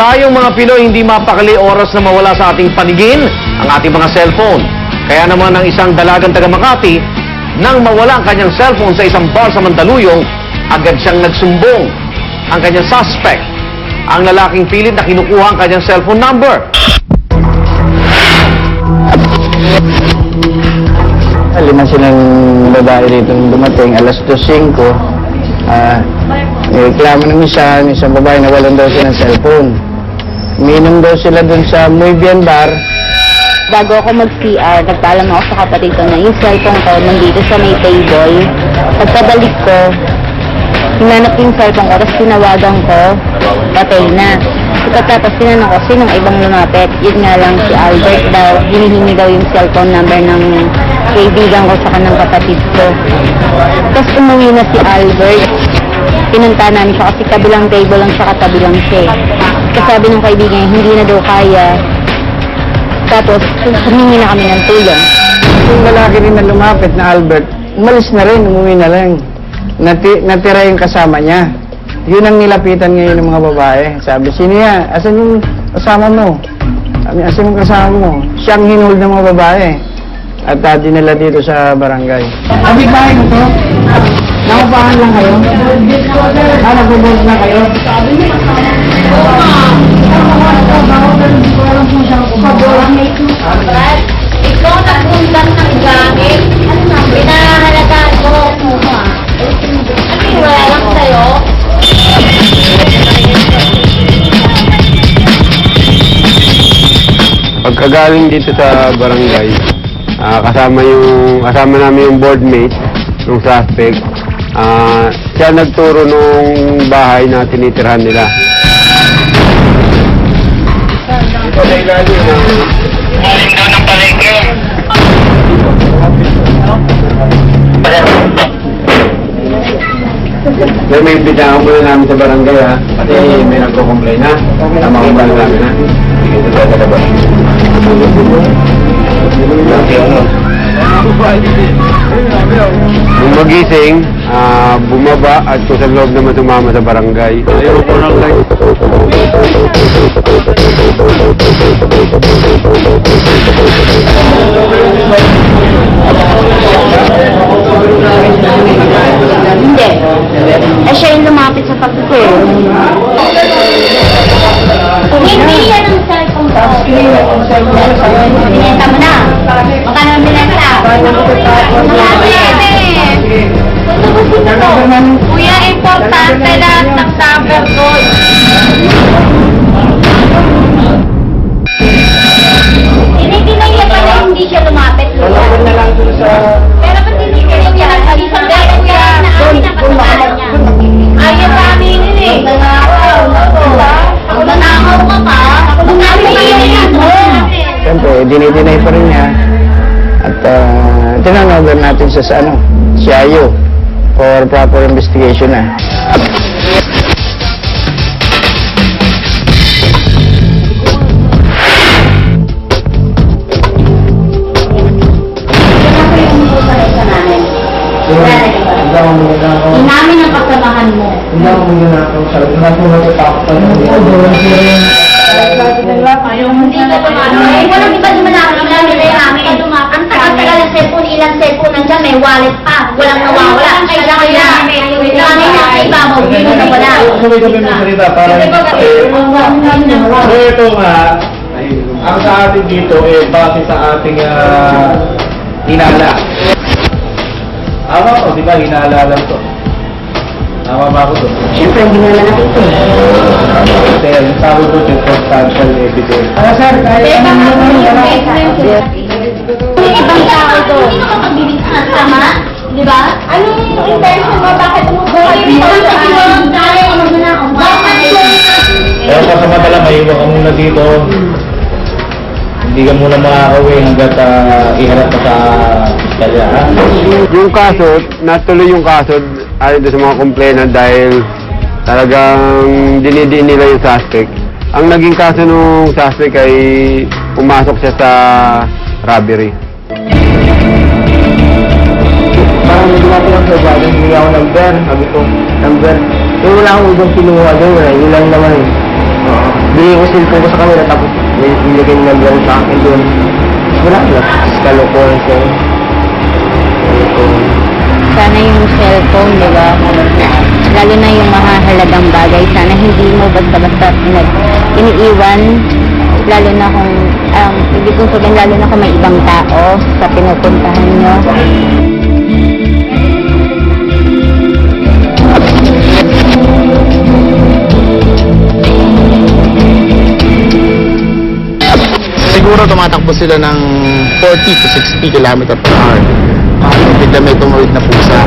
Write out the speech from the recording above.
Tayong mga Pinoy hindi mapakali oras na mawala sa ating paningin ang ating mga cellphone. Kaya naman ang isang dalagang taga Makati, nang mawala ang kanyang cellphone sa isang bar sa Mandaluyong, agad siyang nagsumbong. Ang kanyang suspect, ang lalaking pilit na kinukuha ang kanyang cellphone number. Lima silang babae rito nung dumating, alas 2:05. Reklamo ng isang babae na walang daw silang cellphone. Uminom daw sila dun sa Muy Bien Bar. Bago ako mag-CR, nagpaalam ako sa kapatid ko na yung cellphone ko nandito sa may table. Pagkabalik ko, hinanap yung cellphone ko, tapos tinawagan ko, patay na. Tapos tinanong ko, sinong ibang lumapit? Yun nga lang si Albert daw, hinihingi daw yung cellphone number ng kaibigan ko sa kanang kapatid ko. Tapos umuwi na si Albert. Pinunta namin siya kasi kabilang table lang siya, katabi lang siya. Kasi sabi ng kaibigan, hindi na daw kaya. Tapos, humingi na kami ng tulong. Yung lalaki rin na lumapit na Albert, umalis na rin, umuwi na lang. Natira yung kasama niya. Yun ang nilapitan ngayon ng mga babae. Sabi, sino yan? Asan yung kasama mo? Sabi, asan yung kasama mo? Siyang hinold ng mga babae. At dinala dito sa barangay. Abi bahay mo to? Nakapahan lang kayo? Nagbo-board na kayo? Ikaw nagpundan ng gamit. Pinahalagaan ko. Wala lang sa'yo. Pagkagaling dito sa barangay, kasama namin yung boardmate ng suspect. Siya nagturo nung bahay na tinitirhan nila. Ito na ilalim ng palengke. May imbitahan muna namin sa barangay ha. Kasi may nagko-complain ha. Tama ko ba namin ha. Sige, ito tayo sa labas. Nung magising, bumaba at kung sa loob naman sumama sa barangay. Ayaw ko lang lang. Hindi. Siya yung lumapit sa pagkukulo. Hindi yan ang cellphone ko. Binenta mo na. Magkano ang binenta? Kuya, importante lahat ng number ko. Tinitinay niya pala hindi siya lumapit. Pero ba't tinitinay niya? Isang gaya kuya na amin ang kasalanan niya. Ayaw sa amin yun eh. Nanakaw ka pa. Siyempre, dinay pa rin niya. At tinanawagan natin sa CIO for proper investigation na. Inamin ang kasamahan mo. Hindi ako muna ako sa lahat mo natatakot pa rin. Hindi ka tumano. Walang iba naman namin namin. Ang tagal-tagal ng cellphone, ilang cellphone nandiyan, may wallet pa. Walang nawawala. Kaya namin nasa ibabaw, hindi na wala. Sabi kami magsalita para... So ito nga, ang sa atin dito base sa ating hinala. Tama ko, di ba? Hinala lang to. Tama ba ako doon? Siyempre, hindi na natin ito. Kasi yung tawag doon yung substantial evidence. Sir, Yung ibang tao doon. Hindi nakapagbilis na tama? Di ba? Anong intention mo? Bakit mo buhay? Pero sa samadala, maiwan ka muna dito. Hindi ka muna makakauwi hanggat iharap ka sa iskalya. Yung kaso, natuloy yung kaso ayon sa mga complainant dahil talagang dinidiin nila yung suspect. Ang naging kaso nung suspect ay pumasok siya sa robbery. Parang dumating ako sa bayan, hindi ako number. Sabi ko, number. Wala akong ibang kinuha doon, yun lang naman. Bili cellphone ko sa kanila tapos may nilagay ng number sa akin doon. Wala na. Kalokohan ko. Sana yung cellphone, di ba? Lalo na yung mahahalagang bagay. Sana hindi mo basta-basta iniiwan. Lalo na kung, hindi kong sabihin, lalo na kung may ibang tao sa pinupuntahan nyo. Siguro tumatakbo sila ng 40 to 60 km per hour. Bigla may tumawid na pusa.